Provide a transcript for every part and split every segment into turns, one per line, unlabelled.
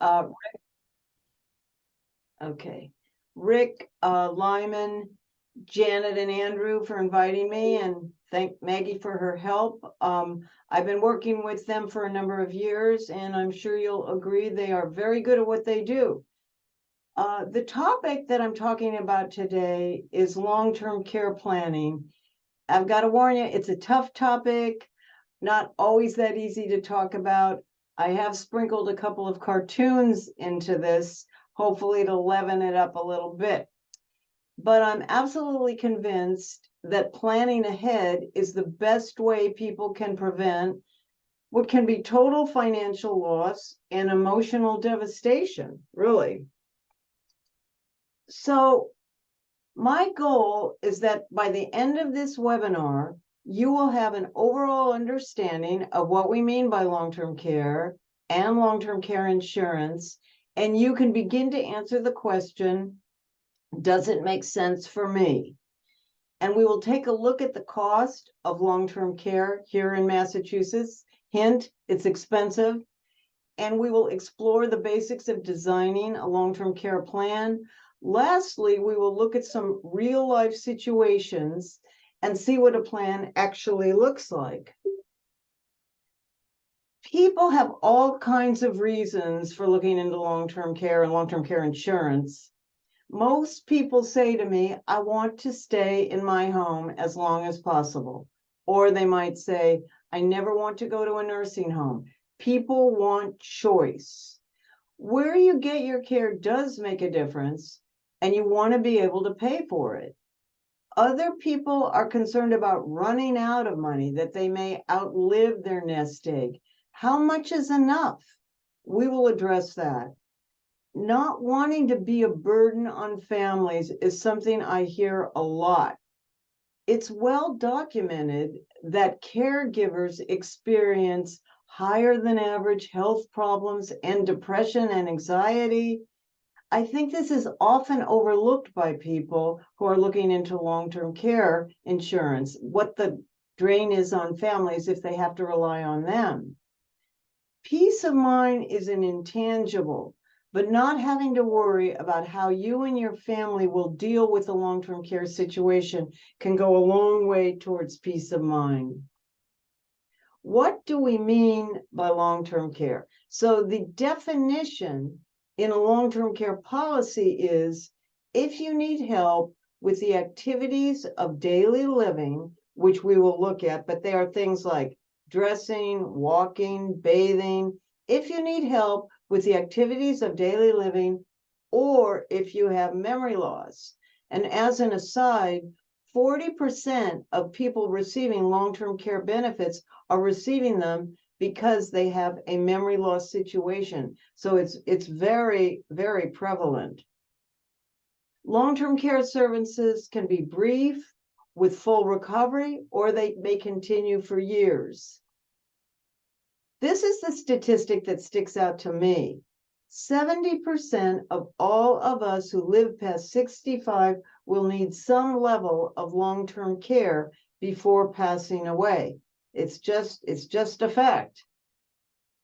Uh, okay. Rick, Lyman, Janet, and Andrew for inviting me, and thank Maggie for her help. I've been working with them for a number of years, and I'm sure you'll agree they are very good at what they do. The topic that I'm talking about today is long-term care planning. I've got to warn you, it's a tough topic, not always that easy to talk about. I have sprinkled a couple of cartoons into this, hopefully to leaven it up a little bit. But I'm absolutely convinced that planning ahead is the best way people can prevent what can be total financial loss and emotional devastation, really. So my goal is that by the end of this webinar, you will have an overall understanding of what we mean by long-term care and long-term care insurance, and you can begin to answer the question, does it make sense for me? And we will take a look at the cost of long-term care here in Massachusetts. Hint, it's expensive. And we will explore the basics of designing a long-term care plan. Lastly, we will look at some real-life situations and see what a plan actually looks like. People have all kinds of reasons for looking into long-term care and long-term care insurance. Most people say to me, I want to stay in my home as long as possible. Or they might say, I never want to go to a nursing home. People want choice. Where you get your care does make a difference, and you want to be able to pay for it. Other people are concerned about running out of money, that they may outlive their nest egg. How much is enough? We will address that. Not wanting to be a burden on families is something I hear a lot. It's well documented that caregivers experience higher than average health problems and depression and anxiety. I think this is often overlooked by people who are looking into long-term care insurance, what the drain is on families if they have to rely on them. Peace of mind is an intangible, but not having to worry about how you and your family will deal with the long-term care situation can go a long way towards peace of mind. What do we mean by long-term care? So the definition in a long-term care policy is if you need help with the activities of daily living, which we will look at, but they are things like dressing, walking, bathing. If you need help with the activities of daily living, or if you have memory loss. And as an aside, 40% of people receiving long-term care benefits are receiving them because they have a memory loss situation. So it's very, very prevalent. Long-term care services can be brief with full recovery, or they may continue for years. This is the statistic that sticks out to me. 70% of all of us who live past 65 will need some level of long-term care before passing away. It's just a fact.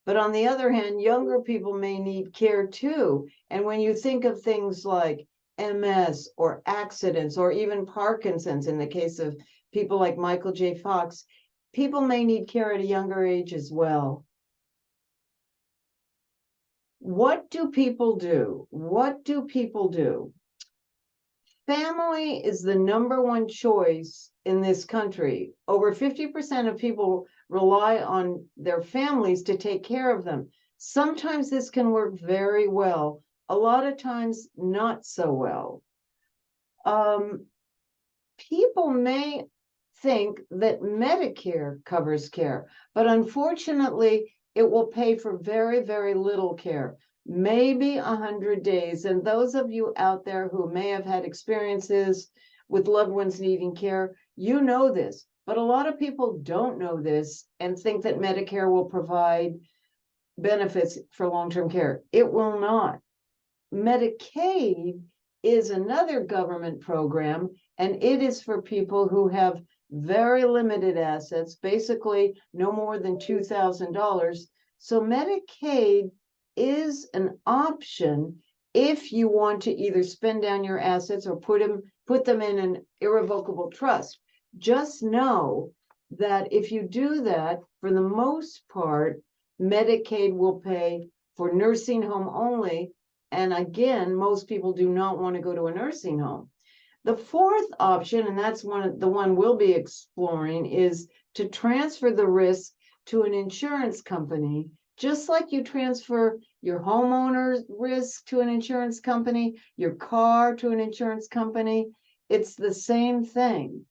But on the other hand, younger people may need care too. And when you think of things like MS or accidents or even Parkinson's, in the case of people like Michael J. Fox, people may need care at a younger age as well. What do people do? What do people do? Family is the number one choice in this country. Over 50% of people rely on their families to take care of them. Sometimes this can work very well. A lot of times, not so well. People may think that Medicare covers care, but unfortunately, it will pay for very, very little care, maybe 100 days. And those of you out there who may have had experiences with loved ones needing care, you know this, but a lot of people don't know this and think that Medicare will provide benefits for long-term care. It will not. Medicaid is another government program, and it is for people who have very limited assets, basically no more than $2,000. So Medicaid is an option if you want to either spend down your assets or put them in an irrevocable trust. Just know that if you do that, for the most part, Medicaid will pay for nursing home only. And again, most people do not want to go to a nursing home. The fourth option, and that's the one we'll be exploring, is to transfer the risk to an insurance company, just like you transfer your homeowner's risk to an insurance company, your car to an insurance company. It's the same thing.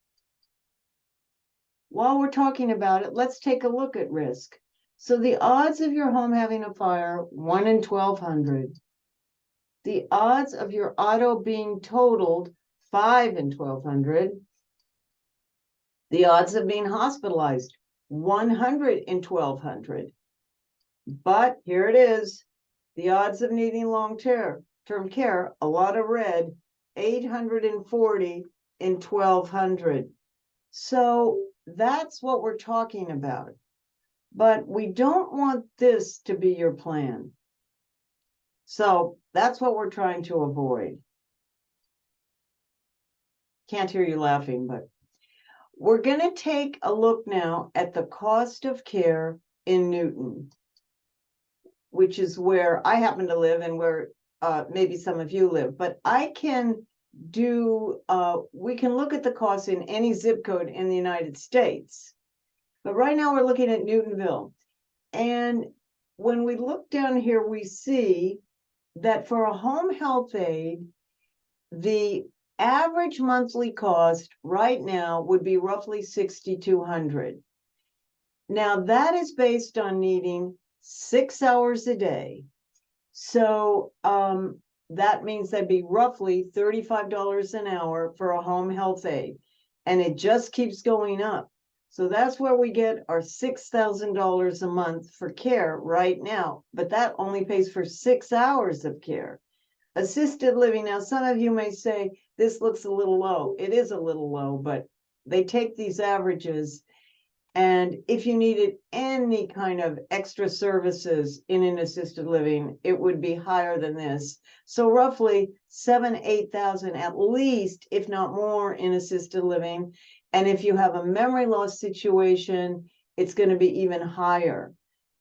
While we're talking about it, let's take a look at risk. So the odds of your home having a fire, 1 in 1,200. The odds of your auto being totaled, 5 in 1,200. The odds of being hospitalized, 100 in 1,200. But here it is, the odds of needing long-term care, a lot of red, 840 in 1,200. So that's what we're talking about. But we don't want this to be your plan. So that's what we're trying to avoid. Can't hear you laughing, but we're going to take a look now at the cost of care in Newton, which is where I happen to live and where maybe some of you live. But I can do, we can look at the costs in any zip code in the United States. But right now we're looking at Newtonville. And when we look down here, we see that for a home health aide, the average monthly cost right now would be roughly $6,200. Now that is based on needing 6 hours a day. So that means that'd be roughly $35 an hour for a home health aide. And it just keeps going up. So that's where we get our $6,000 a month for care right now. But that only pays for 6 hours of care. Assisted living, now some of you may say, this looks a little low. It is a little low, but they take these averages. And if you needed any kind of extra services in an assisted living, it would be higher than this. So roughly 7,000 to 8,000 at least, if not more, in assisted living. And if you have a memory loss situation, it's going to be even higher.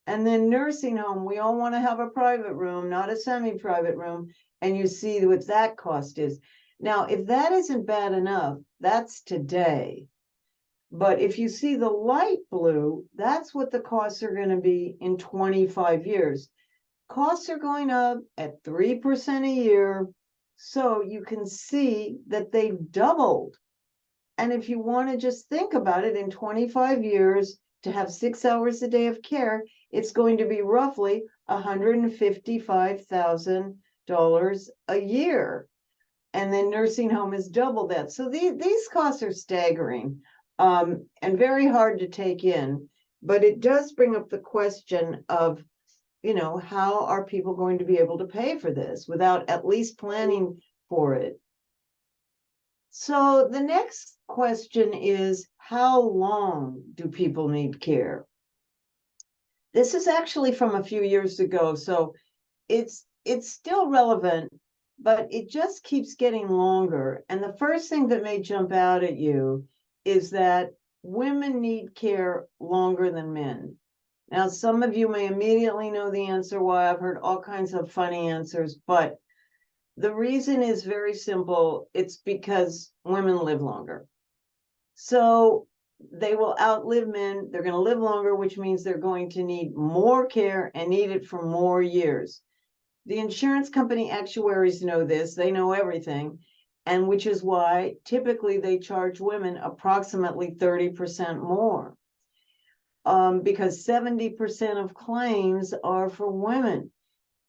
And then nursing home, we all want to have a private room, not a semi-private room. And you see what that cost is. Now, if that isn't bad enough, that's today. But if you see the light blue, that's what the costs are going to be in 25 years. Costs are going up at 3% a year. So you can see that they've doubled. And if you want to just think about it, in 25 years, to have 6 hours a day of care, it's going to be roughly $155,000 a year. And then nursing home is double that. So these costs are staggering and very hard to take in. But it does bring up the question of, you know, how are people going to be able to pay for this without at least planning for it? So the next question is, how long do people need care? This is actually from a few years ago, so it's still relevant, but it just keeps getting longer. And the first thing that may jump out at you is that women need care longer than men. Now, some of you may immediately know the answer why. I've heard all kinds of funny answers, but the reason is very simple. It's because women live longer. So they will outlive men. They're going to live longer, which means they're going to need more care and need it for more years. The insurance company actuaries know this. They know everything. And which is why typically they charge women approximately 30% more. Because 70% of claims are for women.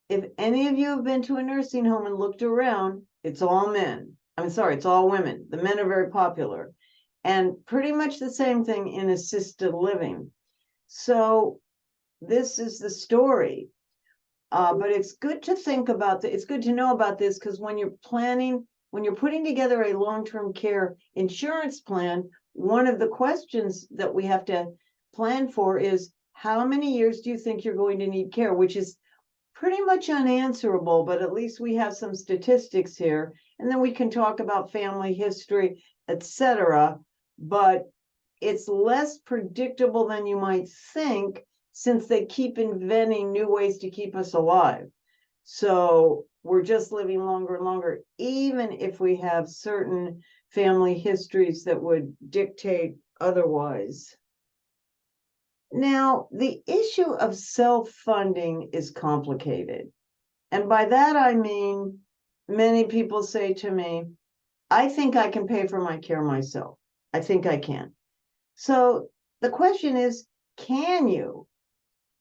If any of you have been to a nursing home and looked around, it's all men. I'm sorry, it's all women. The men are very popular. And pretty much the same thing in assisted living. So this is the story. But it's good to think about it's good to know about this, because when you're putting together a long-term care insurance plan, one of the questions that we have to plan for is, how many years do you think you're going to need care? Which is pretty much unanswerable, but at least we have some statistics here, and then we can talk about family history, etc. But it's less predictable than you might think, since they keep inventing new ways to keep us alive. So we're just living longer and longer, even if we have certain family histories that would dictate otherwise. Now, the issue of self-funding is complicated. And by that, I mean, many people say to me, I think I can pay for my care myself. I think I can. So the question is, can you?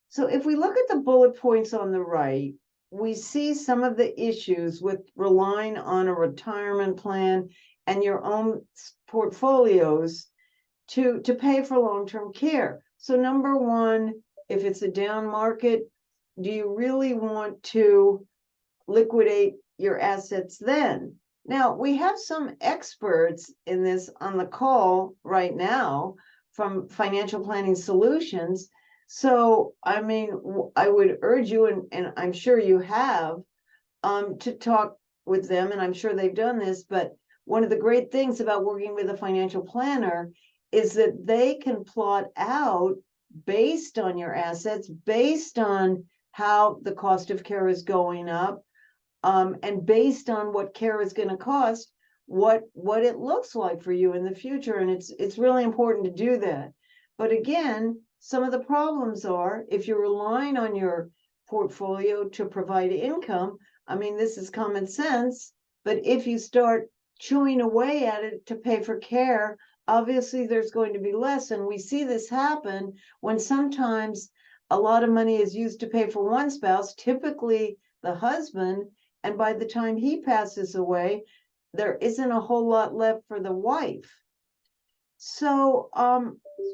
So if we look at the bullet points on the right, we see some of the issues with relying on a retirement plan and your own portfolios to pay for long-term care. So number one, if it's a down market, do you really want to liquidate your assets then? Now, we have some experts in this on the call right now from Financial Planning Solutions. So, I mean, I would urge you, and I'm sure you have, to talk with them, and I'm sure they've done this, but one of the great things about working with a financial planner is that they can plot out, based on your assets, based on how the cost of care is going up, and based on what care is going to cost, what it looks like for you in the future. And it's really important to do that. But again, some of the problems are, if you're relying on your portfolio to provide income, I mean, this is common sense, but if you start chewing away at it to pay for care, obviously there's going to be less. And we see this happen when sometimes a lot of money is used to pay for one spouse, typically the husband, and by the time he passes away, there isn't a whole lot left for the wife. So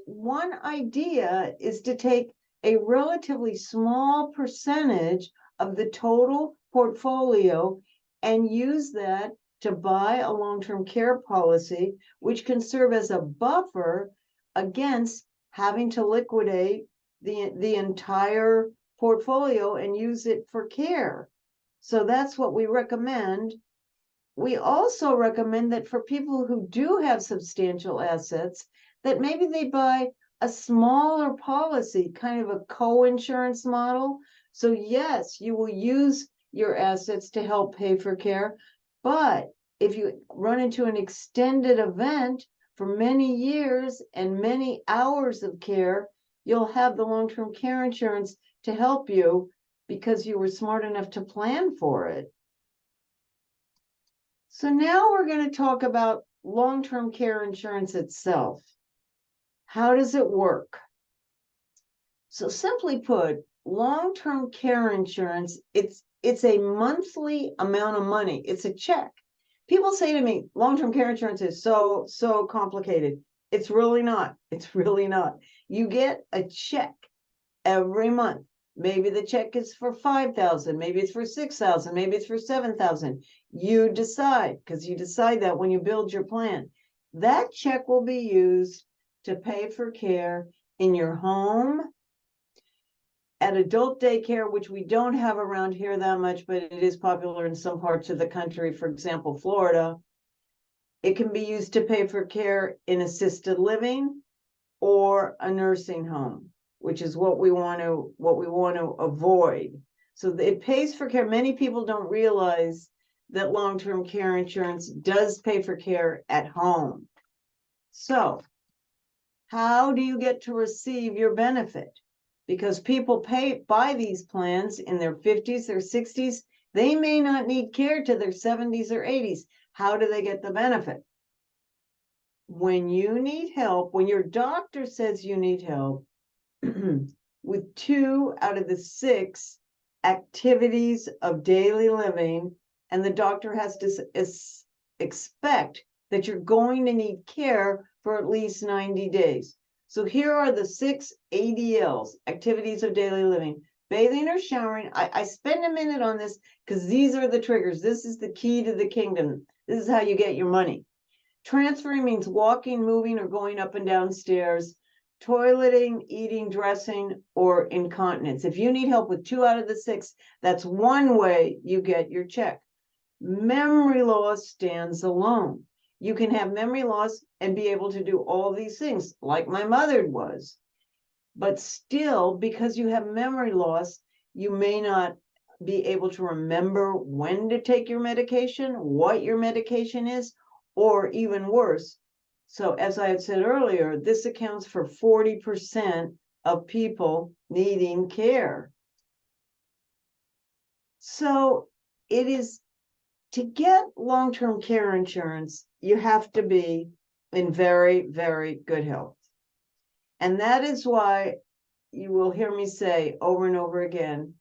one idea is to take a relatively small percentage of the total portfolio and use that to buy a long-term care policy, which can serve as a buffer against having to liquidate the entire portfolio and use it for care. So that's what we recommend. We also recommend that for people who do have substantial assets, that maybe they buy a smaller policy, kind of a co-insurance model. So yes, you will use your assets to help pay for care, but if you run into an extended event for many years and many hours of care, you'll have the long-term care insurance to help you because you were smart enough to plan for it. So now we're going to talk about long-term care insurance itself. How does it work? So simply put, long-term care insurance, it's a monthly amount of money. It's a check. People say to me, long-term care insurance is so complicated. It's really not. It's really not. You get a check every month. Maybe the check is for $5,000, maybe it's for $6,000, maybe it's for $7,000. You decide, because you decide that when you build your plan. That check will be used to pay for care in your home, at adult daycare, which we don't have around here that much, but it is popular in some parts of the country, for example, Florida. It can be used to pay for care in assisted living or a nursing home, which is what we want to avoid. So it pays for care. Many people don't realize that long-term care insurance does pay for care at home. So how do you get to receive your benefit? Because people buy these plans in their 50s, their 60s. They may not need care to their 70s or 80s. How do they get the benefit? When you need help, when your doctor says you need help, with 2 out of the 6 activities of daily living, and the doctor has to expect that you're going to need care for at least 90 days. So here are the 6 ADLs, activities of daily living. Bathing or showering. I spend a minute on this because these are the triggers. This is the key to the kingdom. This is how you get your money. Transferring means walking, moving, or going up and down stairs. toileting, eating, dressing, or incontinence. If you need help with 2 out of the 6, that's one way you get your check. Memory loss stands alone. You can have memory loss and be able to do all these things like my mother was. But still, because you have memory loss, you may not be able to remember when to take your medication, what your medication is, or even worse. So as I had said earlier, this accounts for 40% of people needing care. So it is, to get long-term care insurance, you have to be in very, very good health. And that is why you will hear me say over and over again,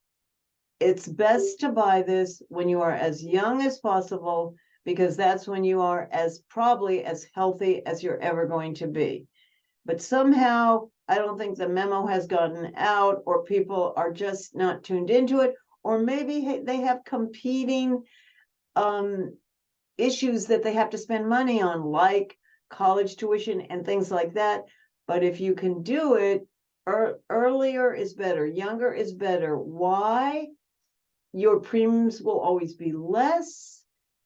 it's best to buy this when you are as young as possible, because that's when you are probably as healthy as you're ever going to be. But somehow, I don't think the memo has gotten out, or people are just not tuned into it, or maybe they have competing issues that they have to spend money on, like college tuition and things like that. But if you can do it, earlier is better, younger is better. Why? Your premiums will always be less.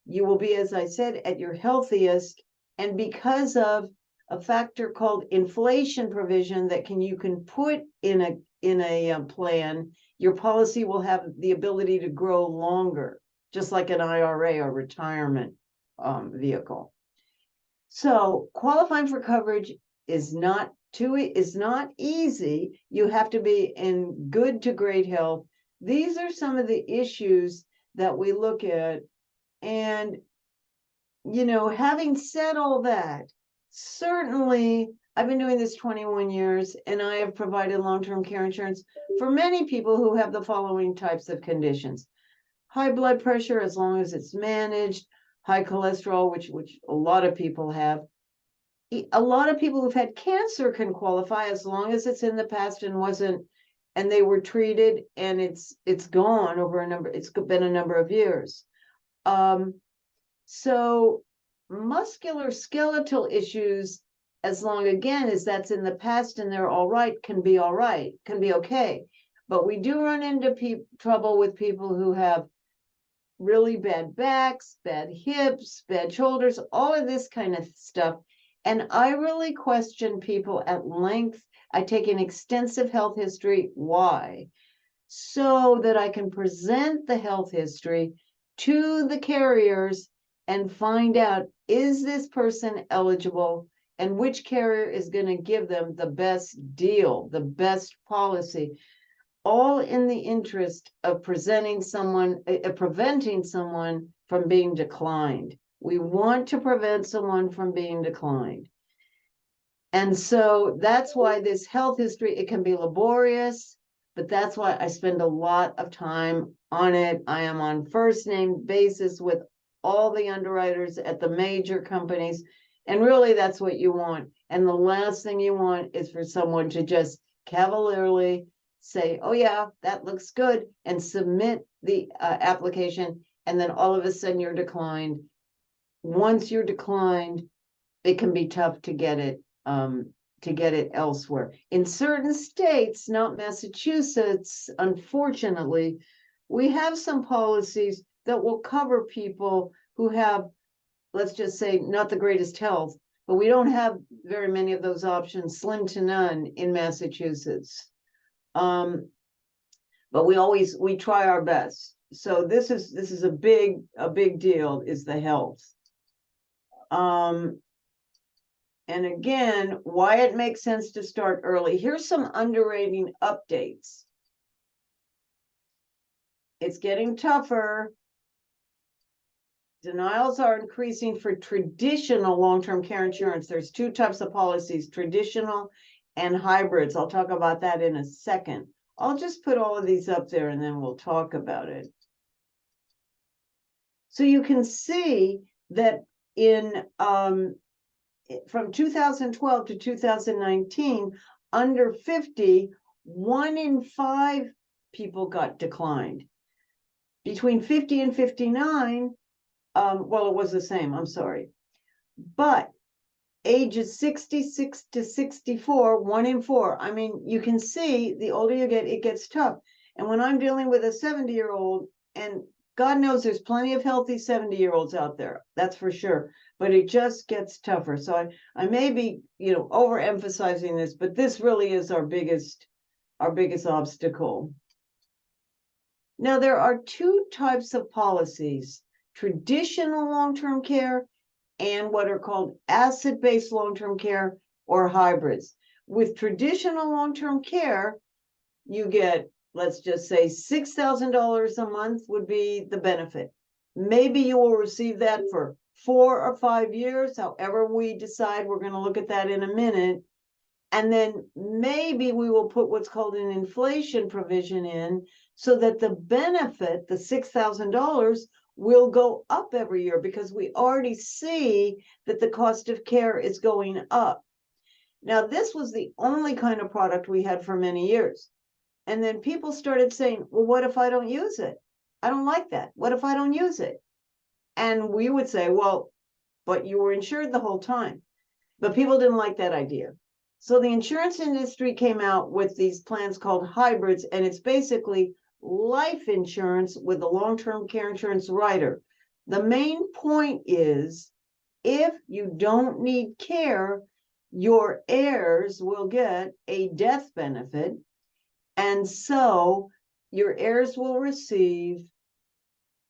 You will be, as I said, at your healthiest. And because of a factor called inflation provision that you can put in a plan, your policy will have the ability to grow longer, just like an IRA or retirement vehicle. So qualifying for coverage is not easy. You have to be in good to great health. These are some of the issues that we look at. And, having said all that, certainly I've been doing this 21 years, and I have provided long-term care insurance for many people who have the following types of conditions: high blood pressure, as long as it's managed; high cholesterol, which a lot of people have. A lot of people who've had cancer can qualify, as long as it's in the past and they were treated, and it's gone over it's been a number of years. So muscular skeletal issues, as long, again, as that's in the past and they're all right, can be okay. But we do run into trouble with people who have really bad backs, bad hips, bad shoulders, all of this kind of stuff. And I really question people at length. I take an extensive health history. Why? So that I can present the health history to the carriers and find out, is this person eligible, and which carrier is going to give them the best deal, the best policy, all in the interest of preventing someone from being declined. We want to prevent someone from being declined. And so that's why this health history, it can be laborious, but that's why I spend a lot of time on it. I am on first name basis with all the underwriters at the major companies. And really, that's what you want. And the last thing you want is for someone to just cavalierly say, oh yeah, that looks good, and submit the application. And then all of a sudden you're declined. Once you're declined, it can be tough to get it elsewhere. In certain states, not Massachusetts, unfortunately, we have some policies that will cover people who have, let's just say, not the greatest health, but we don't have very many of those options, slim to none, in Massachusetts. But we try our best. So this is a big deal, is the health. And again, why it makes sense to start early. Here's some underwriting updates. It's getting tougher. Denials are increasing for traditional long-term care insurance. There's 2 types of policies, traditional and hybrids. I'll talk about that in a second. I'll just put all of these up there and then we'll talk about it. So you can see that from 2012 to 2019, under 50, 1 in 5 people got declined. Between 50 and 59, well, it was the same, I'm sorry. But ages 66 to 64, 1 in 4. I mean, you can see the older you get, it gets tough. And when I'm dealing with a 70-year-old, and God knows there's plenty of healthy 70-year-olds out there, that's for sure, but it just gets tougher. So I may be, overemphasizing this, but this really is our biggest obstacle. Now, there are two types of policies: traditional long-term care and what are called asset-based long-term care, or hybrids. With traditional long-term care, you get, let's just say, $6,000 a month would be the benefit. Maybe you will receive that for 4 or 5 years, however we decide. We're going to look at that in a minute. And then maybe we will put what's called an inflation provision in, so that the benefit, the $6,000, will go up every year, because we already see that the cost of care is going up. Now, this was the only kind of product we had for many years. And then people started saying, well, what if I don't use it? I don't like that. What if I don't use it? And we would say, well, but you were insured the whole time. But people didn't like that idea. So the insurance industry came out with these plans called hybrids, and it's basically life insurance with a long-term care insurance rider. The main point is, if you don't need care, your heirs will get a death benefit. And so your heirs will receive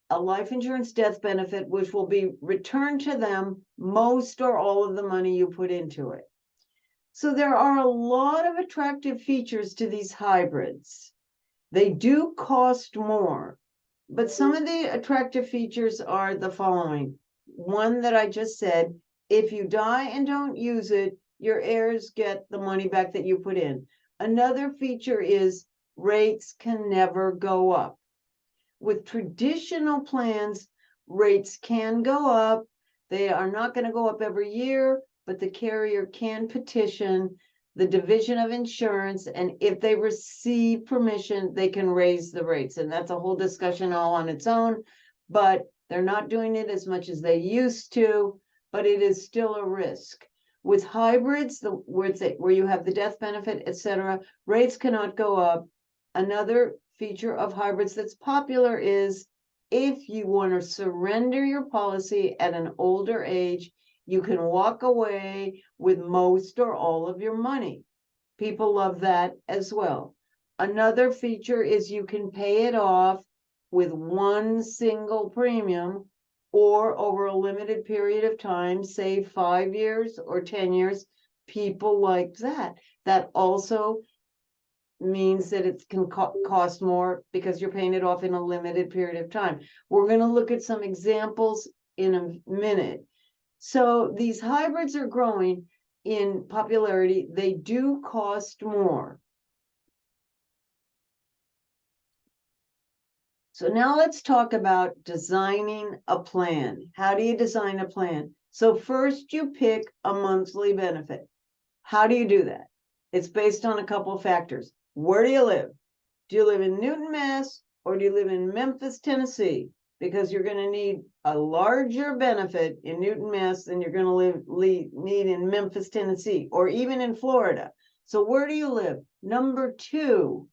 a life insurance death benefit, which will be returned to them most or all of the money you put into it. So there are a lot of attractive features to these hybrids. They do cost more, but some of the attractive features are the following. One that I just said: if you die and don't use it, your heirs get the money back that you put in. Another feature is rates can never go up. With traditional plans, rates can go up. They are not going to go up every year, but the carrier can petition the Division of Insurance, and if they receive permission, they can raise the rates. And that's a whole discussion all on its own, but they're not doing it as much as they used to, but it is still a risk. With hybrids, where you have the death benefit, etc., rates cannot go up. Another feature of hybrids that's popular is, if you want to surrender your policy at an older age, you can walk away with most or all of your money. People love that as well. Another feature is you can pay it off with one single premium, or over a limited period of time, say 5 years or 10 years. People like that. That also means that it can cost more, because you're paying it off in a limited period of time. We're going to look at some examples in a minute. So these hybrids are growing in popularity. They do cost more. So now let's talk about designing a plan. How do you design a plan? So first, you pick a monthly benefit. How do you do that? It's based on a couple of factors. Where do you live? Do you live in Newton, Mass, or do you live in Memphis, Tennessee? Because you're going to need a larger benefit in Newton, Mass than you're going to need in Memphis, Tennessee, or even in Florida. So where do you live? Number two,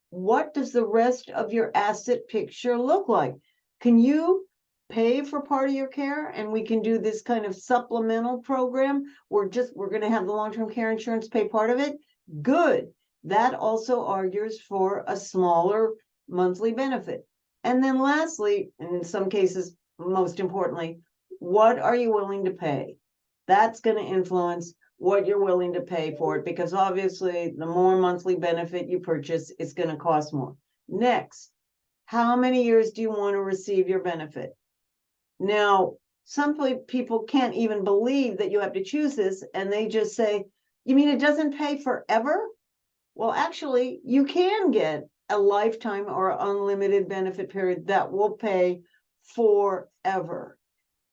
what does the rest of your asset picture look like? Can you pay for part of your care? And we can do this kind of supplemental program. We're going to have the long-term care insurance pay part of it. Good. That also argues for a smaller monthly benefit. And then lastly, and in some cases, most importantly, what are you willing to pay? That's going to influence what you're willing to pay for it, because obviously the more monthly benefit you purchase, it's going to cost more. Next, how many years do you want to receive your benefit? Now, some people can't even believe that you have to choose this, and they just say, you mean it doesn't pay forever? Well, actually, you can get a lifetime or unlimited benefit period that will pay forever.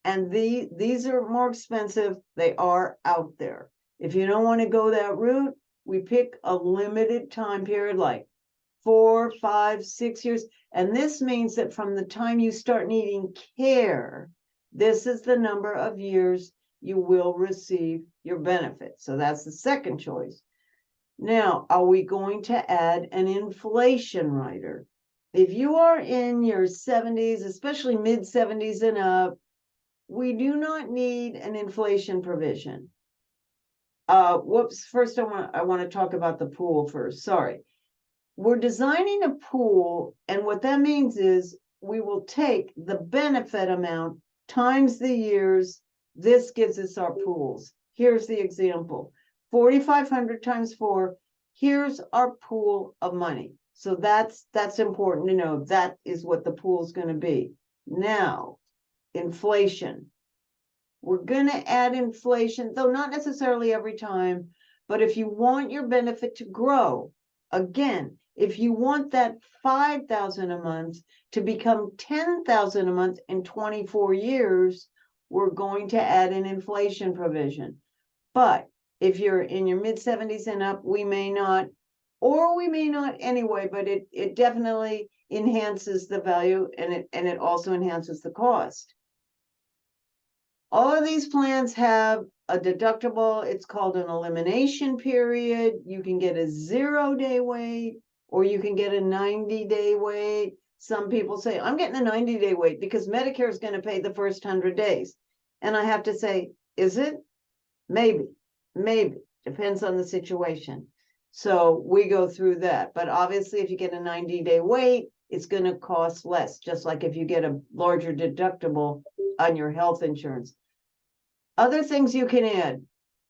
And these are more expensive. They are out there. If you don't want to go that route, we pick a limited time period, like 4, 5, 6 years. And this means that from the time you start needing care, this is the number of years you will receive your benefit. So that's the second choice. Now, are we going to add an inflation rider? If you are in your 70s, especially mid 70s and up, we do not need an inflation provision. Whoops, first I want to talk about the pool first. Sorry. We're designing a pool, and what that means is we will take the benefit amount times the years. This gives us our pools. Here's the example. 4,500 times 4. Here's our pool of money. So that's important to know. That is what the pool is going to be. Now, inflation. We're going to add inflation, though not necessarily every time. But if you want your benefit to grow, again, if you want that $5,000 a month to become $10,000 a month in 24 years, we're going to add an inflation provision. But if you're in your mid 70s and up, we may not, or we may not anyway, but it definitely enhances the value, and it also enhances the cost. All of these plans have a deductible. It's called an elimination period. You can get a 0-day wait, or you can get a 90-day wait. Some people say, I'm getting a 90-day wait because Medicare is going to pay the first 100 days. And I have to say, is it? Maybe. Depends on the situation. So we go through that. But obviously, if you get a 90-day wait, it's going to cost less, just like if you get a larger deductible on your health insurance. Other things you can add.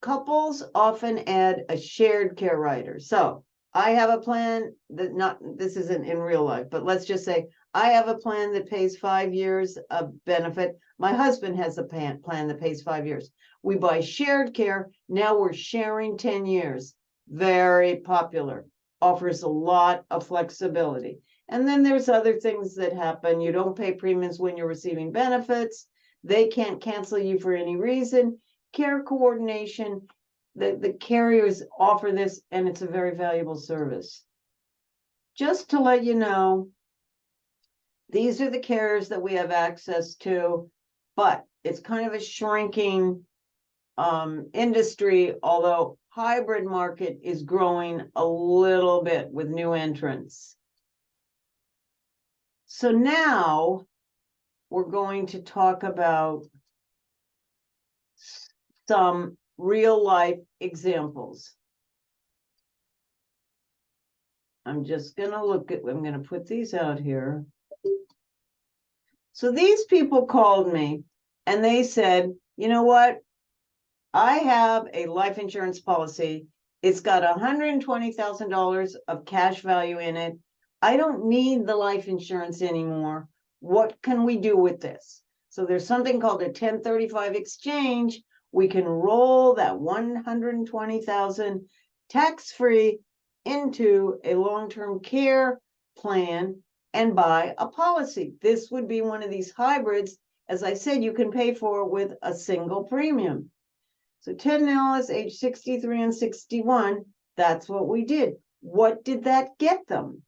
Couples often add a shared care rider. So I have a plan that this isn't in real life, but let's just say I have a plan that pays 5 years of benefit. My husband has a plan that pays 5 years. We buy shared care. Now we're sharing 10 years. Very popular. Offers a lot of flexibility. And then there's other things that happen. You don't pay premiums when you're receiving benefits. They can't cancel you for any reason. Care coordination, the carriers offer this, and it's a very valuable service. Just to let you know, these are the carriers that we have access to, but it's kind of a shrinking industry, although hybrid market is growing a little bit with new entrants. So now we're going to talk about some real life examples. I'm just going to I'm going to put these out here. So these people called me and they said, you know what? I have a life insurance policy. It's got $120,000 of cash value in it. I don't need the life insurance anymore. What can we do with this? So there's something called a 1035 exchange. We can roll that $120,000 tax-free into a long-term care plan and buy a policy. This would be one of these hybrids. As I said, you can pay for it with a single premium. So Ted and Alice, age 63 and 61, that's what we did. What did that get them?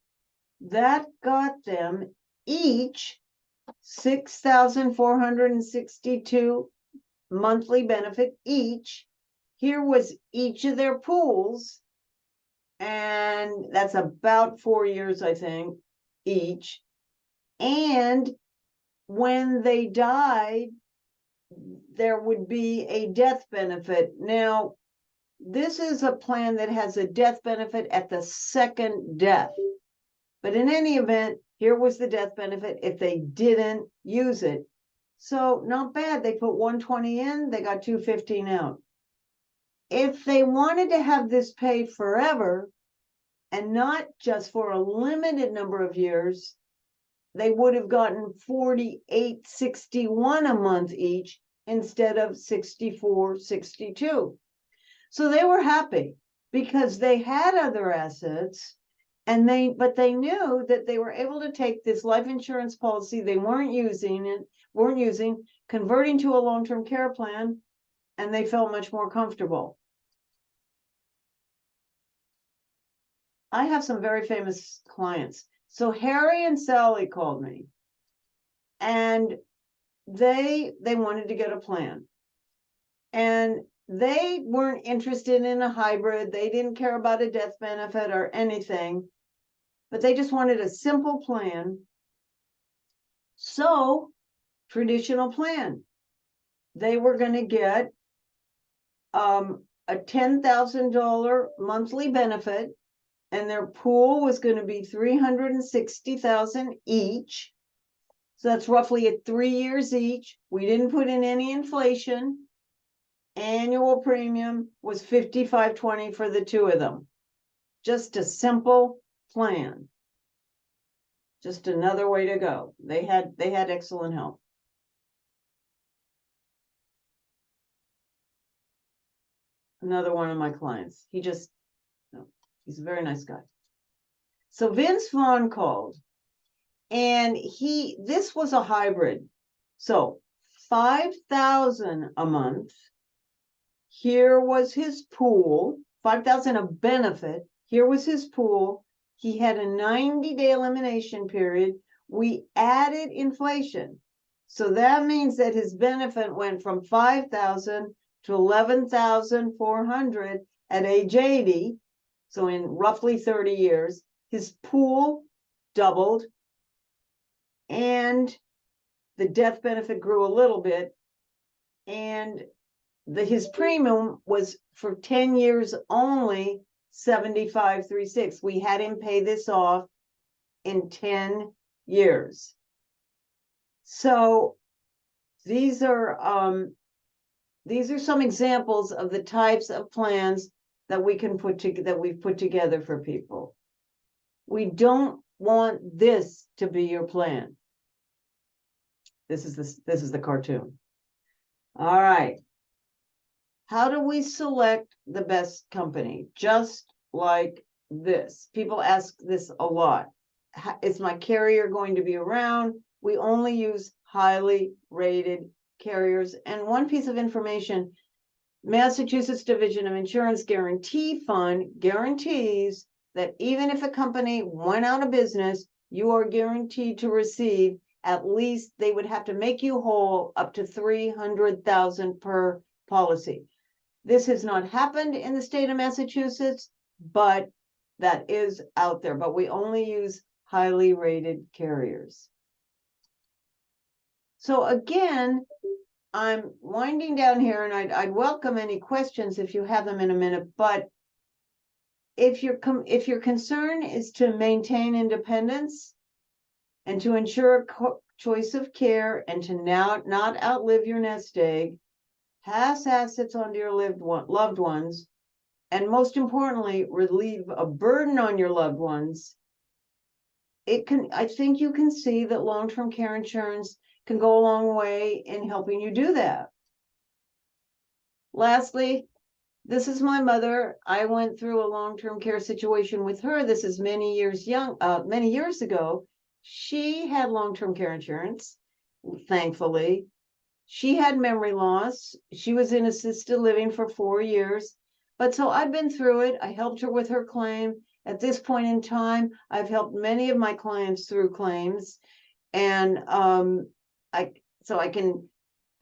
That got them each $6,462 monthly benefit each. Here was each of their pools, and that's about 4 years, I think, each. And when they died, there would be a death benefit. Now, this is a plan that has a death benefit at the second death. But in any event, here was the death benefit if they didn't use it. So not bad. They put 120 in, they got 215 out. If they wanted to have this pay forever and not just for a limited number of years, they would have gotten $48.61 a month each instead of $64.62. So they were happy because they had other assets, and but they knew that they were able to take this life insurance policy they weren't using, converting to a long-term care plan, and they felt much more comfortable. I have some very famous clients. So Harry and Sally called me, and they wanted to get a plan. And they weren't interested in a hybrid. They didn't care about a death benefit or anything, but they just wanted a simple plan. So, traditional plan. They were going to get a $10,000 monthly benefit, and their pool was going to be $360,000 each. So that's roughly at 3 years each. We didn't put in any inflation. Annual premium was $55.20 for the two of them. Just a simple plan. Just another way to go. They had excellent help. Another one of my clients. He's a very nice guy. So Vince Vaughn called, and this was a hybrid. So $5,000 a month. Here was his pool, $5,000 a benefit. Here was his pool. He had a 90-day elimination period. We added inflation. So that means that his benefit went from $5,000 to $11,400 at age 80. So in roughly 30 years, his pool doubled, and the death benefit grew a little bit, and his premium was for 10 years only $75.36. We had him pay this off in 10 years. So these are some examples of the types of plans that we can that we've put together for people. We don't want this to be your plan. This is the cartoon. All right. How do we select the best company? Just like this. People ask this a lot. Is my carrier going to be around? We only use highly rated carriers. And one piece of information, Massachusetts Division of Insurance Guarantee Fund guarantees that even if a company went out of business, you are guaranteed to receive at least, they would have to make you whole up to $300,000 per policy. This has not happened in the state of Massachusetts, but that is out there. But we only use highly rated carriers. So again, I'm winding down here, and I'd welcome any questions if you have them in a minute. But if your concern is to maintain independence and to ensure a choice of care and to not outlive your nest egg, pass assets onto your loved ones, and most importantly, relieve a burden on your loved ones, I think you can see that long-term care insurance can go a long way in helping you do that. Lastly, this is my mother. I went through a long-term care situation with her. This is many years ago. She had long-term care insurance, thankfully. She had memory loss. She was in assisted living for 4 years. But so I've been through it. I helped her with her claim. At this point in time, I've helped many of my clients through claims. And I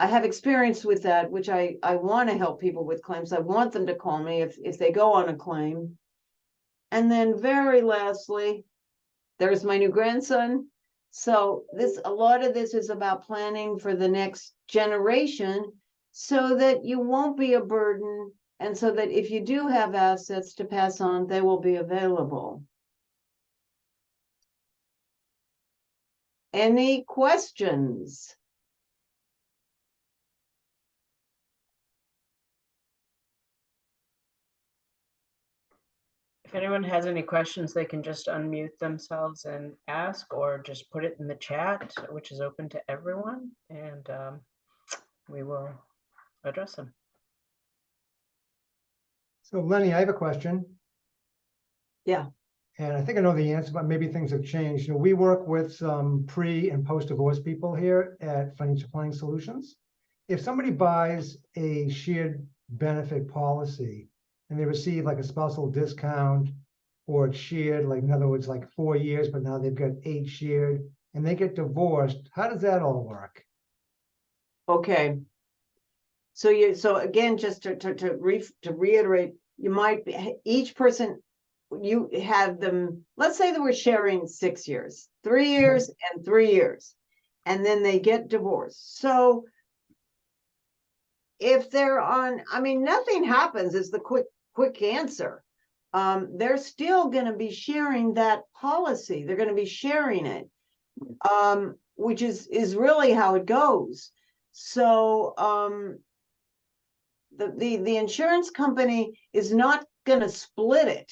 have experience with that, which I want to help people with claims. I want them to call me if they go on a claim. And then very lastly, there's my new grandson. So a lot of this is about planning for the next generation so that you won't be a burden, and so that if you do have assets to pass on, they will be available. Any questions?
If anyone has any questions, they can just unmute themselves and ask, or just put it in the chat, which is open to everyone, and we will address them.
So Leni, I have a question.
Yeah.
And I think I know the answer, but maybe things have changed. You know, we work with some pre and post-divorce people here at Financial Planning Solutions. If somebody buys a shared benefit policy and they receive like a spousal discount, or it's shared, like in other words, like 4 years, but now they've got 8 shared, and they get divorced, how does that all work?
Okay. So again, just to reiterate, you might be, each person, you have them, let's say that we're sharing 6 years, 3 years and 3 years, and then they get divorced. So if they're on, I mean, nothing happens is the quick answer. They're still going to be sharing that policy. They're going to be sharing it, which is really how it goes. So the insurance company is not going to split it.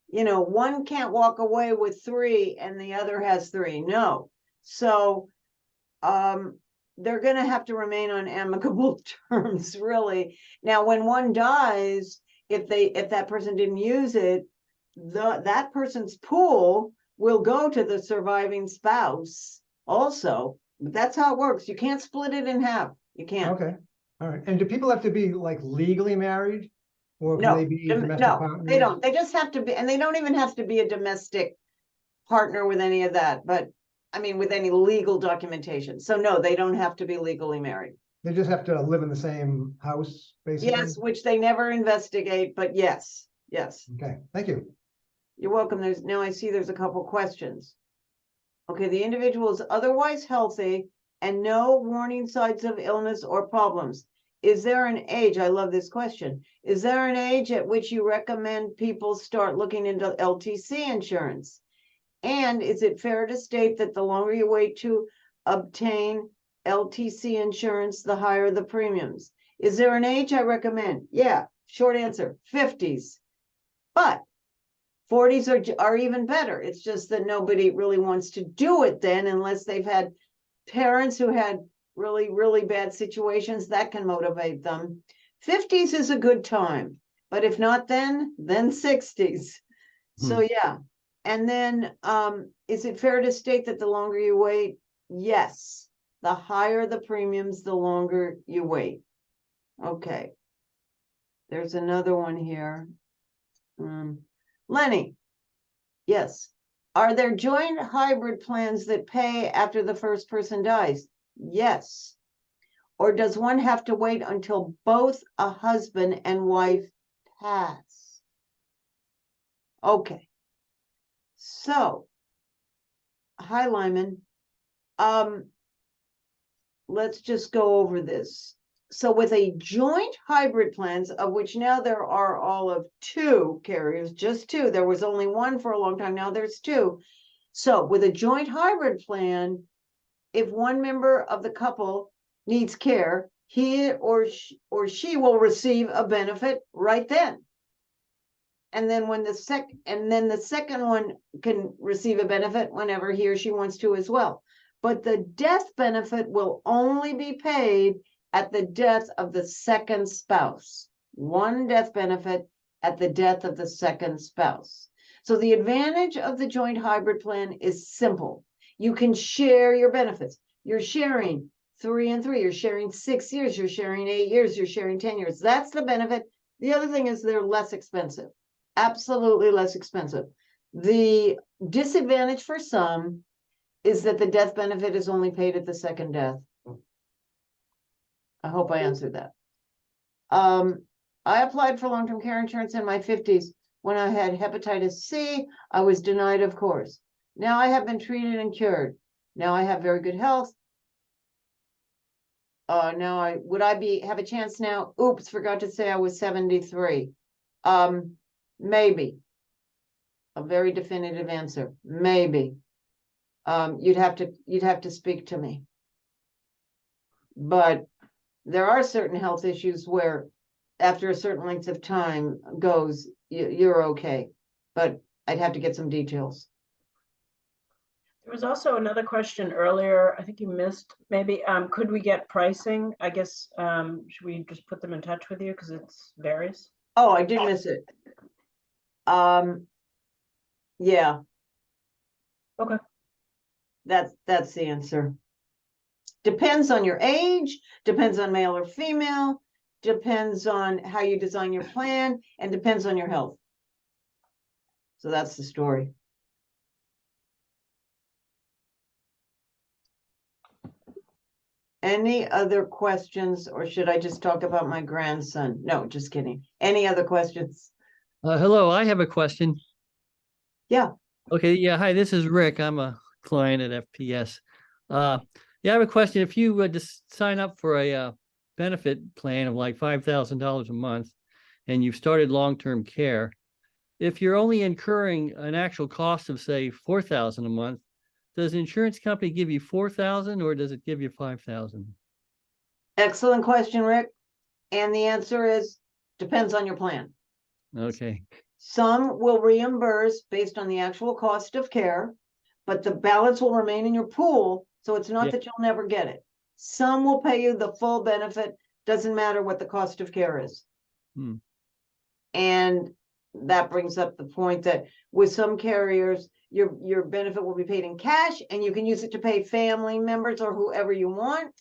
You know, one can't walk away with 3 and the other has 3. No. So they're going to have to remain on amicable terms, really. Now, when one dies, if that person didn't use it, that person's pool will go to the surviving spouse also. But that's how it works. You can't split it in half. You can't.
Okay, all right. And do people have to be like legally married? Or can
No,
they be domestic
no,
partners?
they don't. They just have to be, and they don't even have to be a domestic partner with any of that, but I mean, with any legal documentation. So no, they don't have to be legally married.
They just have to live in the same house, basically?
Yes, which they never investigate, but yes, yes.
Okay, thank you.
You're welcome. Now I see there's a couple questions. Okay, the individual is otherwise healthy and no warning signs of illness or problems. Is there an age? I love this question. Is there an age at which you recommend people start looking into LTC insurance? And is it fair to state that the longer you wait to obtain LTC insurance, the higher the premiums? Is there an age I recommend? Yeah, short answer, 50s. But 40s are even better. It's just that nobody really wants to do it then unless they've had parents who had really, really bad situations. That can motivate them. 50s is a good time, but if not then 60s. So yeah. And then is it fair to state that the longer you wait? Yes. The higher the premiums, the longer you wait. Okay. There's another one here. Leni, yes. Are there joint hybrid plans that pay after the first person dies? Yes. Or does one have to wait until both a husband and wife pass? Okay. So, hi, Lyman. Let's just go over this. So with a joint hybrid plans, of which now there are all of 2 carriers, just 2. There was only 1 for a long time. Now there's 2. So with a joint hybrid plan, if one member of the couple needs care, he or she will receive a benefit right then. And then when the second one can receive a benefit whenever he or she wants to as well. But the death benefit will only be paid at the death of the second spouse. One death benefit at the death of the second spouse. So the advantage of the joint hybrid plan is simple. You can share your benefits. You're sharing 3 and 3. You're sharing 6 years. You're sharing 8 years. You're sharing 10 years. That's the benefit. The other thing is they're less expensive. Absolutely less expensive. The disadvantage for some is that the death benefit is only paid at the second death. I hope I answered that. I applied for long-term care insurance in my 50s. When I had hepatitis C, I was denied, of course. Now I have been treated and cured. Now I have very good health. Now would I have a chance now? Oops, forgot to say I was 73. Maybe. A very definitive answer. Maybe. You'd have to speak to me. But there are certain health issues where after a certain length of time goes, you're okay. But I'd have to get some details.
There was also another question earlier, I think you missed, maybe, could we get pricing? I guess, should we just put them in touch with you because it varies?
Oh, I did miss it. Yeah.
Okay.
That's the answer. Depends on your age, depends on male or female, depends on how you design your plan, and depends on your health. So that's the story. Any other questions, or should I just talk about my grandson? No, just kidding. Any other questions?
Hello, I have a question.
Yeah.
Okay, yeah, hi, this is Rick. I'm a client at FPS. Yeah, I have a question. If you just sign up for a benefit plan of like $5,000 a month and you've started long-term care, if you're only incurring an actual cost of say 4,000 a month, does the insurance company give you 4,000 or does it give you 5,000?
Excellent question, Rick. And the answer is, depends on your plan.
Okay,
Some will reimburse based on the actual cost of care, but the balance will remain in your pool. So it's not
Yeah.
that you'll never get it. Some will pay you the full benefit, doesn't matter what the cost of care is.
Hmm.
And that brings up the point that with some carriers, your benefit will be paid in cash and you can use it to pay family members or whoever you want,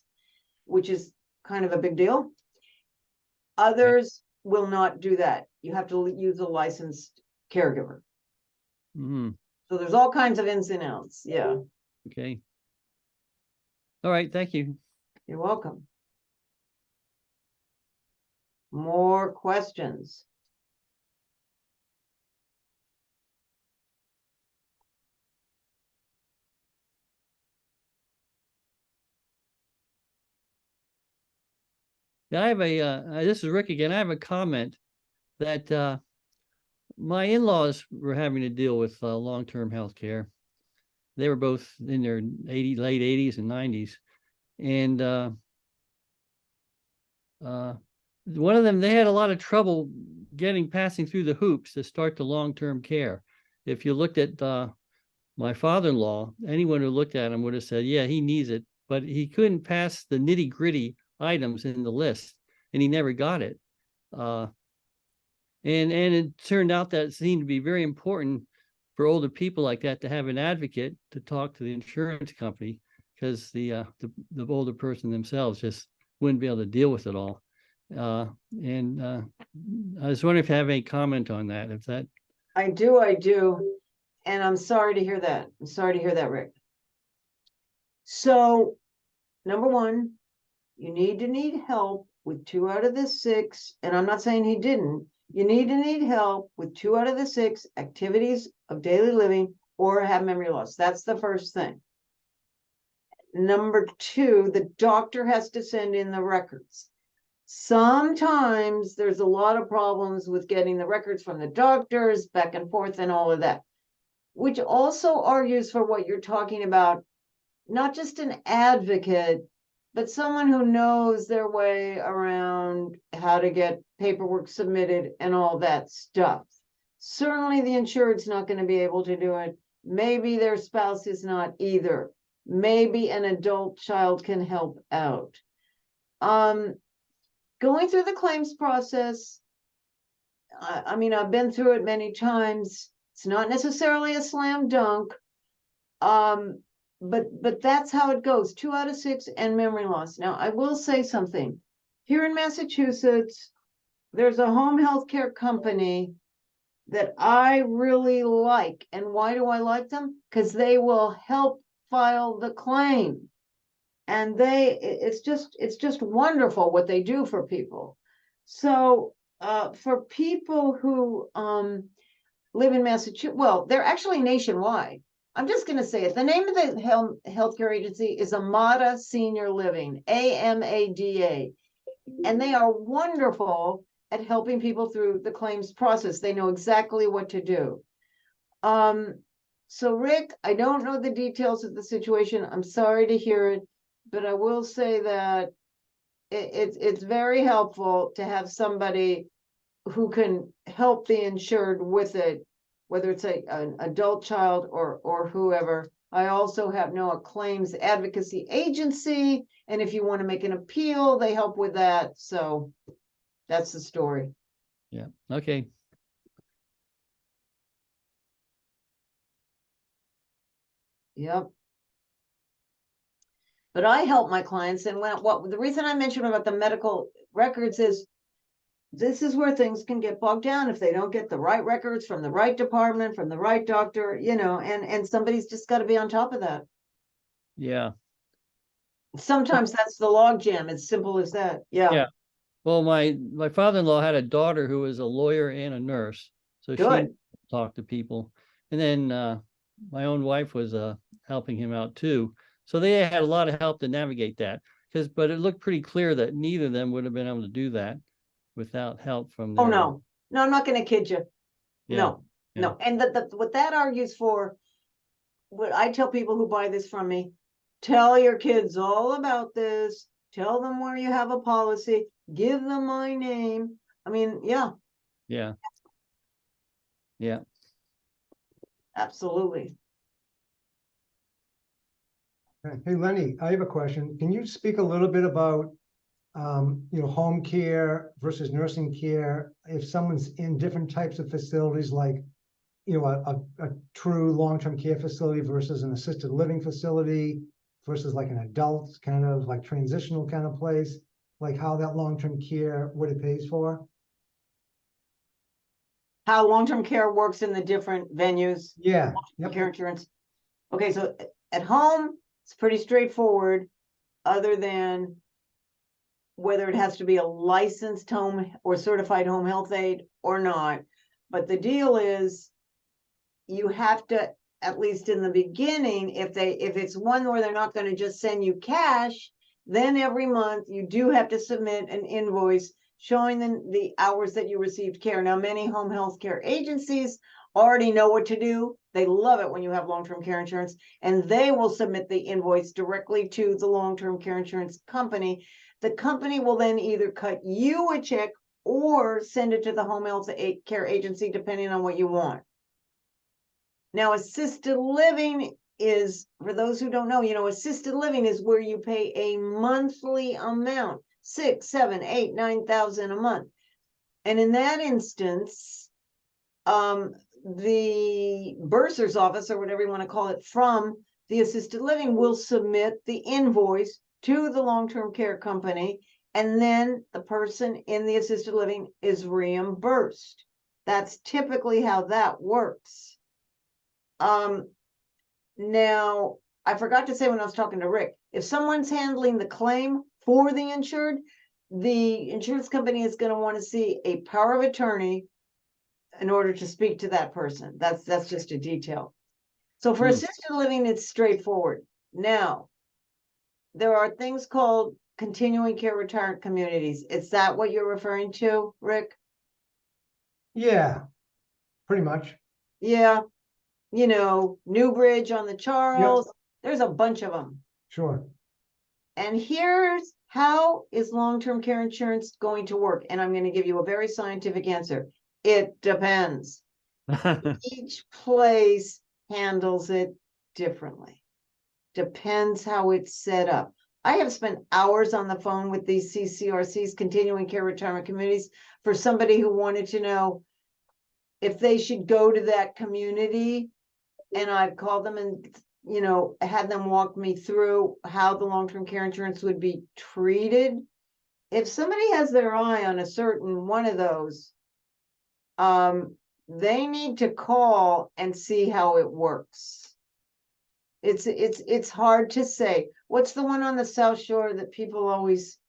which is kind of a big deal. Others will not do that. You have to use a licensed caregiver.
Hmm.
So there's all kinds of ins and outs. Yeah,
Okay. All right, thank you.
you're welcome. More questions?
Yeah, I have this is Rick again. I have a comment that my in-laws were having to deal with long-term health care. They were both in their late 80s and 90s. And one of them, they had a lot of trouble passing through the hoops to start the long-term care. If you looked at my father-in-law, anyone who looked at him would have said, yeah, he needs it, but he couldn't pass the nitty-gritty items in the list, and he never got it. And it turned out that it seemed to be very important for older people like that to have an advocate to talk to the insurance company, because the older person themselves just wouldn't be able to deal with it all. And I was wondering if you have any comment on that, if that.
I do. And I'm sorry to hear that. I'm sorry to hear that, Rick. So, number one, you need help with 2 out of the 6. And I'm not saying he didn't. You need help with 2 out of the 6 activities of daily living or have memory loss. That's the first thing. Number 2, the doctor has to send in the records. Sometimes there's a lot of problems with getting the records from the doctors back and forth and all of that, which also argues for what you're talking about, not just an advocate, but someone who knows their way around how to get paperwork submitted and all that stuff. Certainly the insured's not going to be able to do it. Maybe their spouse is not either. Maybe an adult child can help out. Going through the claims process, I mean, I've been through it many times. It's not necessarily a slam dunk. But that's how it goes. 2 out of 6 and memory loss. Now, I will say something. Here in Massachusetts, there's a home health care company that I really like. And why do I like them? Because they will help file the claim. And it's just wonderful what they do for people. So for people who live in Massachusetts, well, they're actually nationwide. I'm just going to say it. The name of the healthcare agency is Amada Senior Living, AMADA. And they are wonderful at helping people through the claims process. They know exactly what to do. So Rick, I don't know the details of the situation. I'm sorry to hear it, but I will say that it's very helpful to have somebody who can help the insured with it, whether it's an adult child or whoever. I also know a claims advocacy agency, and if you want to make an appeal, they help with that. So that's the story.
Yeah, okay.
Yep. But I help my clients, and the reason I mentioned about the medical records is this is where things can get bogged down if they don't get the right records from the right department, from the right doctor, and somebody's just got to be on top of that.
Yeah.
Sometimes that's the log jam. It's simple as that. Yeah,
Yeah. Well, my father-in-law had a daughter who was a lawyer and a nurse, so she
good.
talked to people. And then my own wife was helping him out too. So they had a lot of help to navigate that. But it looked pretty clear that neither of them would have been able to do that without help from
Oh,
their.
no, no, I'm not gonna kid you.
Yeah,
No,
yeah.
no. And what that argues for, what I tell people who buy this from me, tell your kids all about this, tell them where you have a policy, give them my name. I mean, yeah,
Yeah. Yeah.
absolutely.
Hey, Lenny, I have a question. Can you speak a little bit about, home care versus nursing care? If someone's in different types of facilities, like, a true long-term care facility versus an assisted living facility versus like an adult kind of like transitional kind of place, like how that long-term care, what it pays for?
How long-term care works in the different venues,
Yeah,
care
yep,
insurance. Okay, so at home, it's pretty straightforward, other than whether it has to be a licensed home or certified home health aide or not. But the deal is, you have to, at least in the beginning, if it's one where they're not going to just send you cash, then every month you do have to submit an invoice showing the hours that you received care. Now, many home health care agencies already know what to do. They love it when you have long-term care insurance, and they will submit the invoice directly to the long-term care insurance company. The company will then either cut you a check or send it to the home health care agency, depending on what you want. Now, assisted living is, for those who don't know, assisted living is where you pay a monthly amount, 6, 7, 8, 9,000 a month. And in that instance, the bursar's office, or whatever you want to call it, from the assisted living will submit the invoice to the long-term care company, and then the person in the assisted living is reimbursed. That's typically how that works. Now, I forgot to say when I was talking to Rick, if someone's handling the claim for the insured, the insurance company is going to want to see a power of attorney in order to speak to that person. That's just a detail. So for assisted living, it's straightforward. Now, there are things called continuing care retirement communities. Is that what you're referring to, Rick?
yeah, pretty much.
Yeah. Newbridge on the Charles. There's a bunch of them.
Sure.
And here's how is long-term care insurance going to work? And I'm going to give you a very scientific answer. It depends. Each place handles it differently. Depends how it's set up. I have spent hours on the phone with these CCRCs, continuing care retirement communities, for somebody who wanted to know if they should go to that community. And I've called them and, had them walk me through how the long-term care insurance would be treated. If somebody has their eye on a certain one of those, they need to call and see how it works. It's hard to say. What's the one on the South Shore that people always,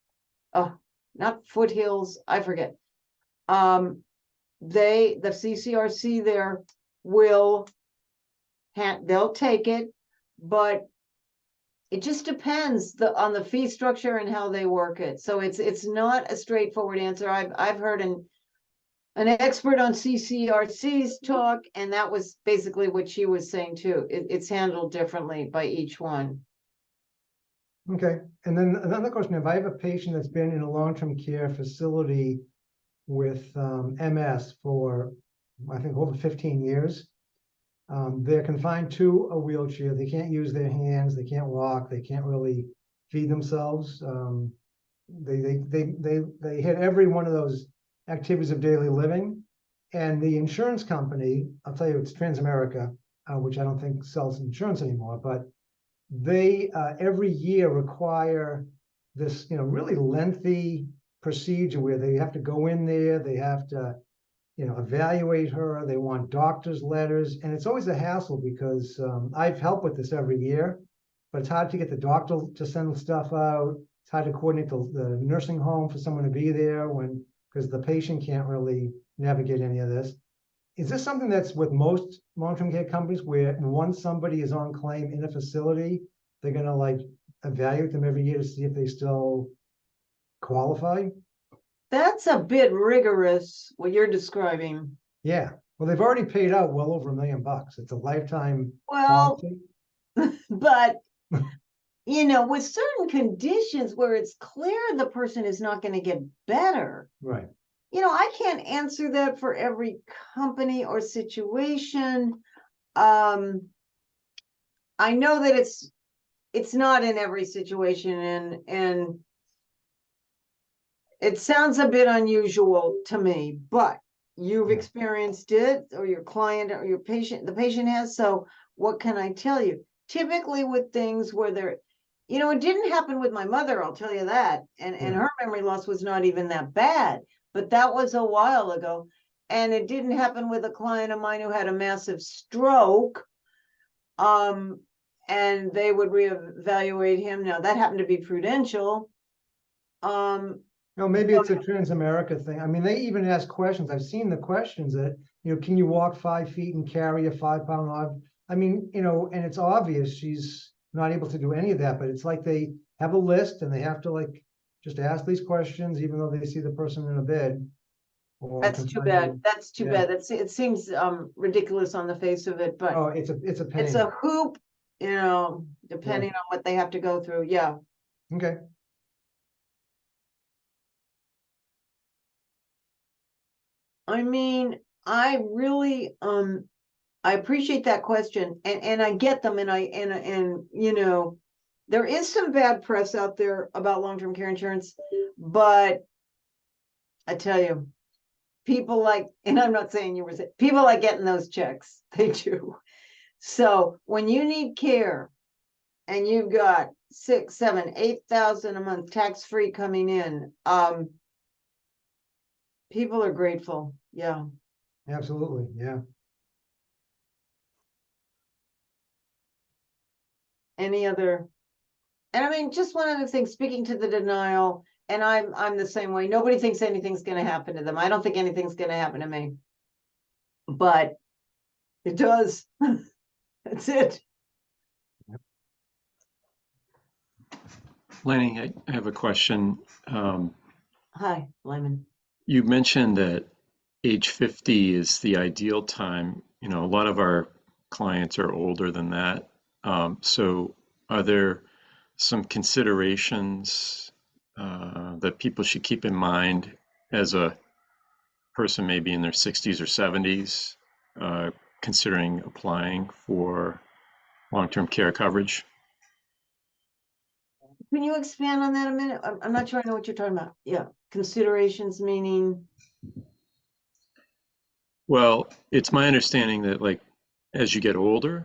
not Foothills, I forget. The CCRC there will, they'll take it, but it just depends on the fee structure and how they work it. So it's not a straightforward answer. I've heard an expert on CCRC's talk, and that was basically what she was saying too. It's handled differently by each one.
Okay, and then another question, if I have a patient that's been in a long-term care facility with MS for, I think, over 15 years, they're confined to a wheelchair, they can't use their hands, they can't walk, they can't really feed themselves. They hit every one of those activities of daily living. And the insurance company, I'll tell you, it's Transamerica, which I don't think sells insurance anymore, but they every year require this, really lengthy procedure where they have to go in there, they have to, evaluate her, they want doctor's letters, and it's always a hassle because I've helped with this every year, but it's hard to get the doctor to send stuff out. It's hard to coordinate the nursing home for someone to be there because the patient can't really navigate any of this. Is this something that's with most long-term care companies where once somebody is on claim in a facility, they're gonna like evaluate them every year to see if they still qualify?
That's a bit rigorous, what you're describing.
Yeah, well, they've already paid out well over $1 million. It's a lifetime
Well,
policy.
but, with certain conditions where it's clear the person is not going to get better,
Right.
I can't answer that for every company or situation. I know that it's not in every situation, and it sounds a bit unusual to me, but you've
Yeah.
experienced it, or your client or the patient has. So what can I tell you? Typically with things where it didn't happen with my mother, I'll tell you that. And
Yeah.
her memory loss was not even that bad, but that was a while ago. And it didn't happen with a client of mine who had a massive stroke. And they would reevaluate him. Now that happened to be Prudential.
No, maybe it's a Transamerica thing. I mean, they even ask questions. I've seen the questions that, can you walk 5 feet and carry a 5-pound odd? I mean, and it's obvious she's not able to do any of that, but it's like they have a list and they have to like just ask these questions, even though they see the person in a bed.
That's too bad. That's too
Yeah.
bad. It seems ridiculous on the face of it, but
Oh, it's a pain.
it's a hoop, depending on what they have to go through. Yeah.
Okay.
I mean, I really I appreciate that question, and I get them, and there is some bad press out there about long-term care insurance, but I tell you, people like, and I'm not saying people like getting those checks. They do. So when you need care and you've got 6, 7, 8,000 a month tax-free coming in, people are grateful. Yeah.
Absolutely. Yeah.
Any other? And I mean, just one other thing, speaking to the denial, and I'm the same way. Nobody thinks anything's going to happen to them. I don't think anything's going to happen to me, but it does. That's it.
Lenny, I have a question.
Hi, Lyman.
You mentioned that age 50 is the ideal time. A lot of our clients are older than that. So are there some considerations that people should keep in mind as a person maybe in their 60s or 70s, considering applying for long-term care coverage?
Can you expand on that a minute? I'm not sure I know what you're talking about. Yeah. Considerations meaning?
Well, it's my understanding that like as you get older,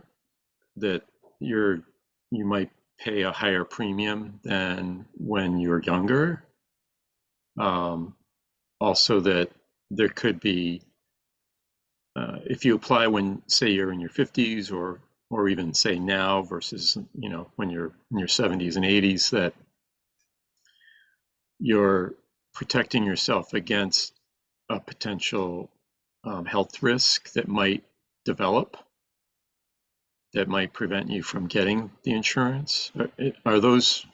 that you might pay a higher premium than when you're younger. Also that there could be, if you apply when, say, you're in your 50s or even say now versus, when you're in your 70s and 80s, that you're protecting yourself against a potential health risk that might develop that might prevent you from getting the insurance. Are those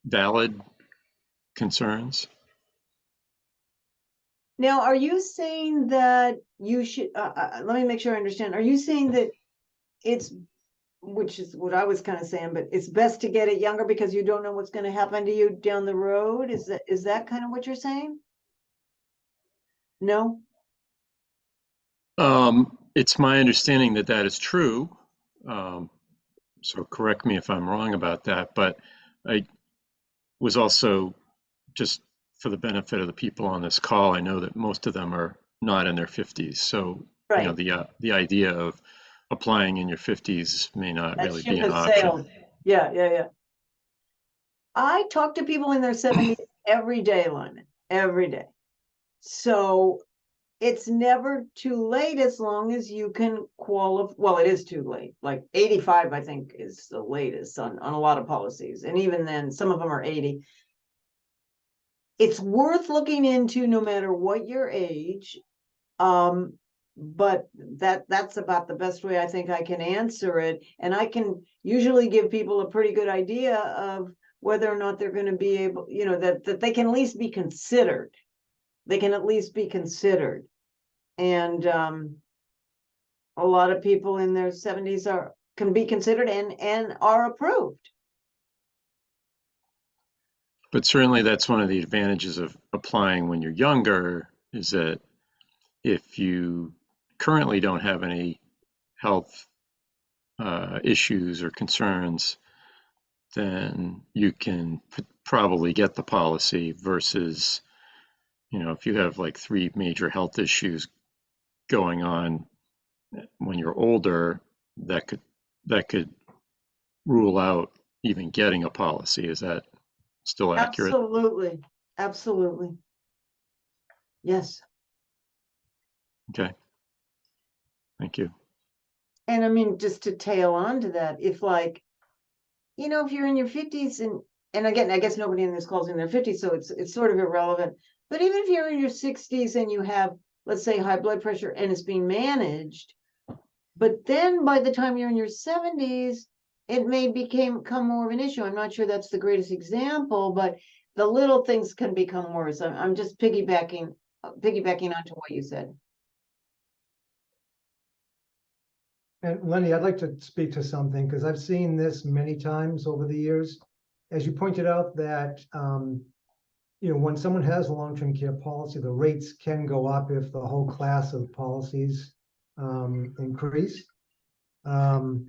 valid concerns?
Now, are you saying that you should, let me make sure I understand. Are you saying that which is what I was kind of saying, but it's best to get it younger because you don't know what's going to happen to you down the road? Is that kind of what you're saying? No?
It's my understanding that that is true. So correct me if I'm wrong about that, but I was also, just for the benefit of the people on this call, I know that most of them are not in their 50s. So,
Right.
the idea of applying in your 50s may not
That
really
ship
be an
has
option.
sailed. Yeah. I talk to people in their 70s every day, Lyman, every day. So it's never too late as long as you can qualify. Well, it is too late. Like 85, I think, is the latest on a lot of policies. And even then, some of them are 80. It's worth looking into no matter what your age. But that's about the best way I think I can answer it. And I can usually give people a pretty good idea of whether or not they're going to be able, that they can at least be considered. They can at least be considered. And a lot of people in their 70s can be considered and are approved.
But certainly that's one of the advantages of applying when you're younger, is that if you currently don't have any health issues or concerns, then you can probably get the policy versus, if you have like 3 major health issues going on when you're older, that could rule out even getting a policy. Is that still accurate?
Absolutely. Absolutely. Yes.
Okay. Thank you.
And I mean, just to tail on to that, if like, if you're in your 50s and again, I guess nobody in this call's in their 50s, so it's sort of irrelevant. But even if you're in your 60s and you have, let's say, high blood pressure and it's being managed, but then by the time you're in your 70s, it may become more of an issue. I'm not sure that's the greatest example, but the little things can become worse. I'm just piggybacking onto what you said.
And Lenny, I'd like to speak to something because I've seen this many times over the years. As you pointed out that, when someone has a long-term care policy, the rates can go up if the whole class of policies increase. And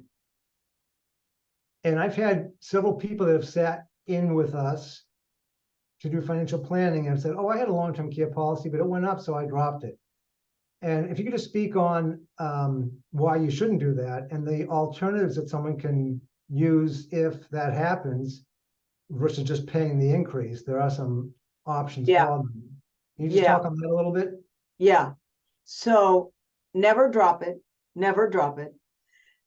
I've had several people that have sat in with us to do financial planning and said, oh, I had a long-term care policy, but it went up, so I dropped it. And if you could just speak on why you shouldn't do that and the alternatives that someone can use if that happens versus just paying the increase. There are some options for them. Can you just talk on that a little bit?
Yeah. So never drop it. Never drop it.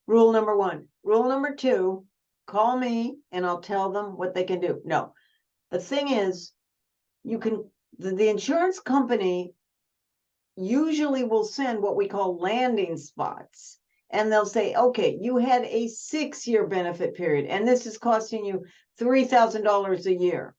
Rule number 1. Rule number 2, call me and I'll tell them what they can do. No, the thing is, the insurance company usually will send what we call landing spots. And they'll say, okay, you had a 6-year benefit period, and this is costing you $3,000 a year.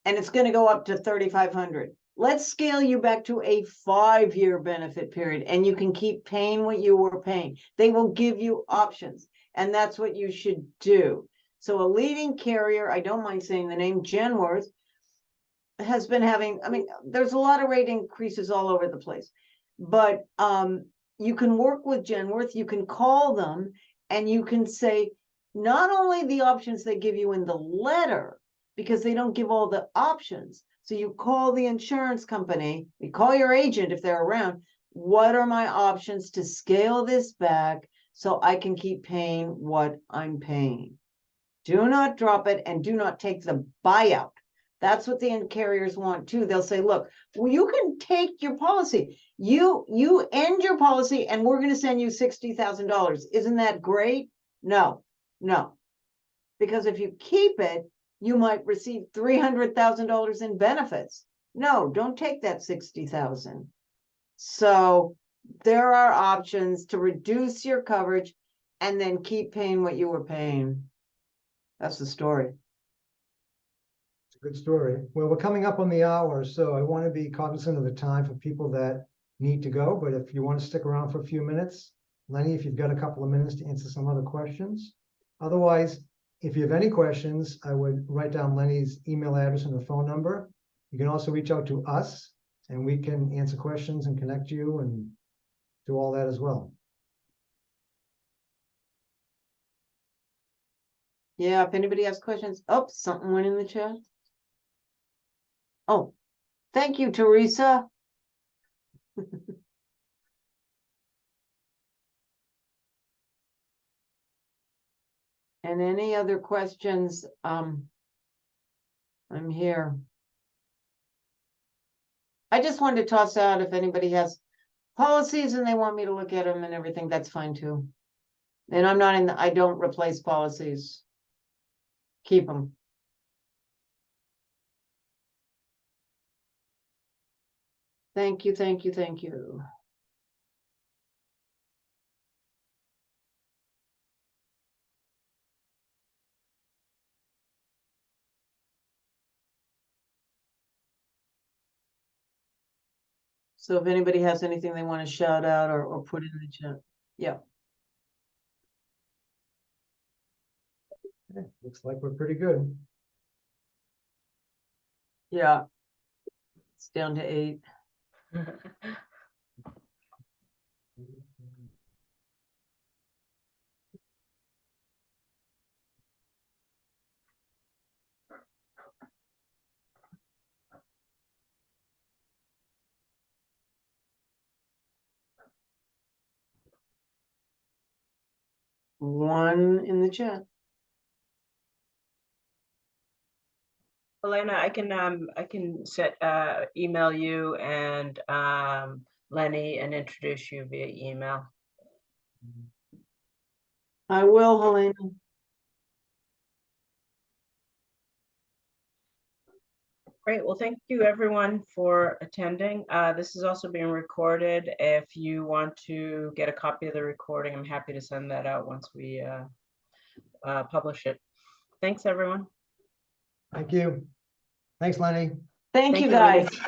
And it's going to go up to $3,500. Let's scale you back to a 5-year benefit period, and you can keep paying what you were paying. They will give you options, and that's what you should do. So a leading carrier, I don't mind saying the name, Genworth, has been having, there's a lot of rate increases all over the place, but you can work with Genworth, you can call them, and you can say not only the options they give you in the letter, because they don't give all the options. So you call the insurance company, you call your agent if they're around, what are my options to scale this back so I can keep paying what I'm paying? Do not drop it and do not take the buyout. That's what the carriers want too. They'll say, look, well, you can take your policy. You end your policy and we're going to send you $60,000. Isn't that great? No. Because if you keep it, you might receive $300,000 in benefits. No, don't take that $60,000. So there are options to reduce your coverage and then keep paying what you were paying. That's the story.
Good story. Well, we're coming up on the hour, so I want to be cognizant of the time for people that need to go. But if you want to stick around for a few minutes, Lenny, if you've got a couple of minutes to answer some other questions. Otherwise, if you have any questions, I would write down Lenny's email address and her phone number. You can also reach out to us and we can answer questions and connect you and do all that as well.
Yeah, if anybody has questions. Oh, something went in the chat. Oh, thank you, Teresa. And any other questions? I'm here. I just wanted to toss out if anybody has policies and they want me to look at them and everything, that's fine too. And I'm not in, I don't replace policies. Keep them. Thank you, thank you, thank you. So if anybody has anything they want to shout out or put in the chat, yeah.
Okay, looks like we're pretty good.
Yeah. It's down to 8. One in the chat.
Elena, I can email you and Lenny and introduce you via email.
I will, Helena.
Great. Well, thank you everyone for attending. This is also being recorded. If you want to get a copy of the recording, I'm happy to send that out once we publish it. Thanks, everyone.
Thank you. Thanks, Lenny.
Thank
Thank
you,
you, Lenny.
guys.